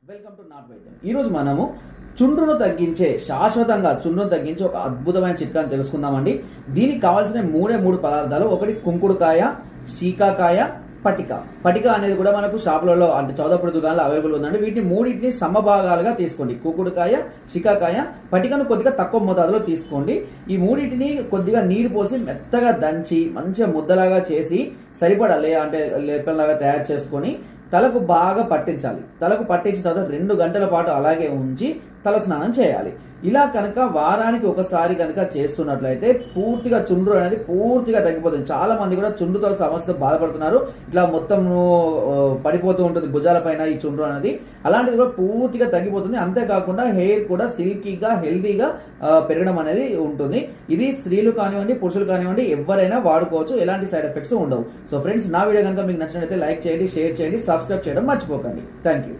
Welcome to not వైద్యం. ఈరోజు మనము చుండ్రును తగ్గించే శాశ్వతంగా చుండ్రును తగ్గించే ఒక అద్భుతమైన చిట్కాని తెలుసుకుందామండి. దీనికి కావాల్సిన మూడు పదార్థాలు. ఒకటి కుంకుడుకాయ, శీకాకాయ, పటిక. పటిక అనేది కూడా మనకు షాపులలో అంటే చౌదప్పుడు దుకాణాలు అవైలబుల్ ఉందండి. వీటిని మూడింటిని సమభాగాలుగా తీసుకోండి. కుంకుడుకాయ, శీకాకాయ, పటికను కొద్దిగా తక్కువ మోతాదులో తీసుకోండి. ఈ మూడింటిని కొద్దిగా నీరు పోసి మెత్తగా దంచి మంచిగా ముద్దలాగా చేసి సరిపడా అంటే లేపంలాగా తయారు చేసుకొని తలకు బాగా పట్టించాలి. తలకు పట్టించిన తర్వాత 2 గంటల పాటు అలాగే ఉంచి తల స్నానం చేయాలి. ఇలా కనుక వారానికి ఒకసారి కనుక చేస్తున్నట్లయితే పూర్తిగా చుండ్రు అనేది పూర్తిగా తగ్గిపోతుంది. చాలా మంది కూడా చుండ్రుతో సమస్యతో బాధపడుతున్నారు. ఇట్లా మొత్తం పడిపోతూ ఉంటుంది భుజాల పైన ఈ చుండ్రు అనేది. అలాంటిది కూడా పూర్తిగా తగ్గిపోతుంది. అంతేకాకుండా హెయిర్ కూడా సిల్కీగా హెల్దీగా పెరగడం అనేది ఉంటుంది. ఇది స్త్రీలు కానివ్వండి, పురుషులు కానివ్వండి, ఎవరైనా వాడుకోవచ్చు. ఎలాంటి సైడ్ ఎఫెక్ట్స్ ఉండవు. సో ఫ్రెండ్స్, నా వీడియో కనుక మీకు నచ్చినట్లయితే లైక్ చేయండి, షేర్ చేయండి, సబ్స్క్రైబ్ చేయడం మర్చిపోకండి. Thank you.